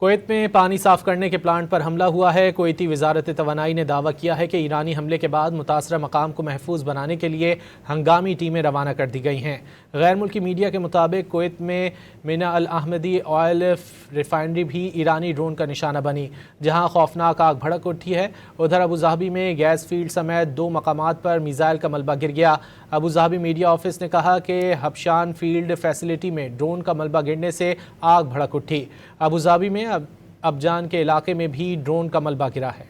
Kuwait में पानी साफ करने के प्लांट पर हमला हुआ है। कुवैती वजारत तवानाई ने दावा किया है कि ईरानी हमले के बाद मुतासरा मकाम को महफूज बनाने के लिए हंगामी टीमें रवाना कर दी गई हैं। गैर मुल्की मीडिया के मुताबिक कुवैत में मिना अल अहमदी ऑयल रिफाइनरी भी ईरानी ड्रोन का निशाना बनी, जहां खौफनाक आग भड़क उठी है। उधर अबूधाबी में गैस फील्ड समेत 2 मकामात पर मिसाइल का मलबा गिर गया। अबूधाबी मीडिया ऑफिस ने कहा कि हबशान फील्ड फैसिलिटी में ड्रोन का मलबा गिरने से आग भड़क उठी। अबूधाबी में अबजान के इलाके में भी ड्रोन का मलबा गिरा है।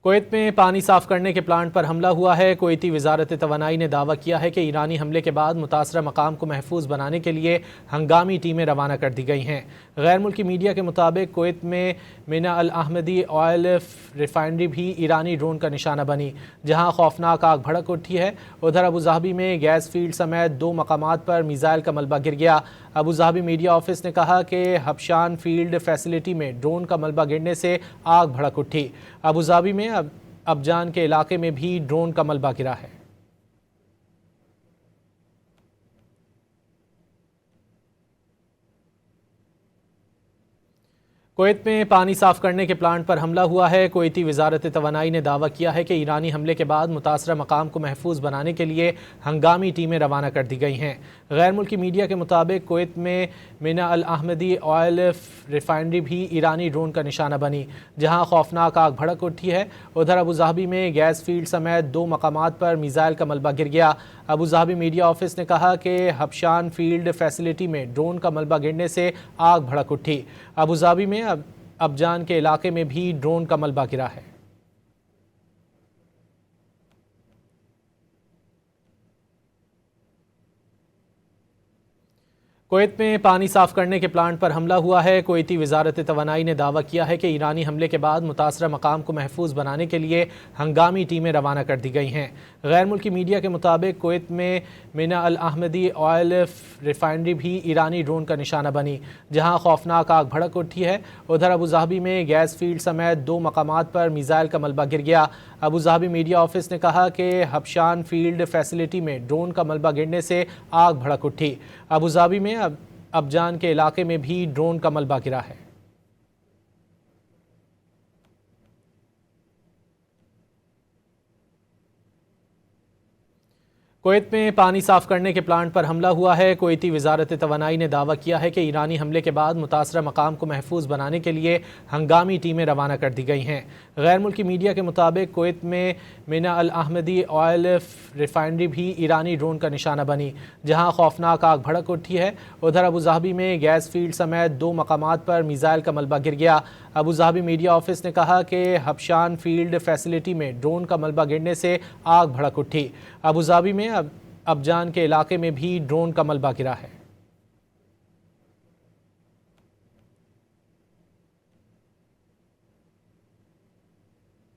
कुवैत में पानी साफ करने के प्लांट पर हमला हुआ है। कुवैती वजारत तवानाई ने दावा किया है कि ईरानी हमले के बाद मुतासरा मकाम को महफूज बनाने के लिए हंगामी टीमें रवाना कर दी गई हैं। गैर मुल्की मीडिया के मुताबिक कुवैत में मिना अल अहमदी ऑयल रिफाइनरी भी ईरानी ड्रोन का निशाना बनी, जहां खौफनाक आग भड़क उठी है। उधर अबूधाबी में गैस फील्ड समेत 2 मकामात पर मिसाइल का मलबा गिर गया। अबूधाबी मीडिया ऑफिस ने कहा कि हबशान फील्ड फैसिलिटी में ड्रोन का मलबा गिरने से आग भड़क उठी। अबूधाबी में अबजान के इलाके में भी ड्रोन का मलबा गिरा है। कुवैत में पानी साफ करने के प्लांट पर हमला हुआ है। कुवैती वजारत तवानाई ने दावा किया है कि ईरानी हमले के बाद मुतासरा मकाम को महफूज बनाने के लिए हंगामी टीमें रवाना कर दी गई हैं। गैर मुल्की मीडिया के मुताबिक कुवैत में मिना अल अहमदी ऑयल रिफाइनरी भी ईरानी ड्रोन का निशाना बनी, जहां खौफनाक आग भड़क उठी है। उधर अबूधाबी में गैस फील्ड समेत 2 मकामात पर मिसाइल का मलबा गिर गया। अबूधाबी मीडिया ऑफिस ने कहा कि हबशान फील्ड फैसिलिटी में ड्रोन का मलबा गिरने से आग भड़क उठी। अबूधाबी में अबजान के इलाके में भी ड्रोन का मलबा गिरा है। कुवैत में पानी साफ करने के प्लांट पर हमला हुआ है। कुवैती वजारत तवानाई ने दावा किया है कि ईरानी हमले के बाद मुतासरा मकाम को महफूज बनाने के लिए हंगामी टीमें रवाना कर दी गई हैं। गैर मुल्की मीडिया के मुताबिक कुवैत में मिना अल अहमदी ऑयल रिफाइनरी भी ईरानी ड्रोन का निशाना बनी, जहां खौफनाक आग भड़क उठी है। उधर अबूधाबी में गैस फील्ड समेत 2 मकामात पर मिसाइल का मलबा गिर गया। अबूधाबी मीडिया ऑफिस ने कहा कि हबशान फील्ड फैसिलिटी में ड्रोन का मलबा गिरने से आग भड़क उठी। अबूधाबी में अबजान के इलाके में भी ड्रोन का मलबा गिरा है। कुवैत में पानी साफ करने के प्लांट पर हमला हुआ है। कुवैती वजारत तवानाई ने दावा किया है कि ईरानी हमले के बाद मुतासरा मकाम को महफूज बनाने के लिए हंगामी टीमें रवाना कर दी गई हैं। गैर मुल्की मीडिया के मुताबिक कुवैत में मिना अल अहमदी ऑयल रिफाइनरी भी ईरानी ड्रोन का निशाना बनी, जहां खौफनाक आग भड़क उठी है। उधर अबूधाबी में गैस फील्ड समेत 2 मकामात पर मिसाइल का मलबा गिर गया। अबूधाबी मीडिया ऑफिस ने कहा कि हबशान फील्ड फैसिलिटी में ड्रोन का मलबा गिरने से आग भड़क उठी। अबूधाबी में अबजान के इलाके में भी ड्रोन का मलबा गिरा है।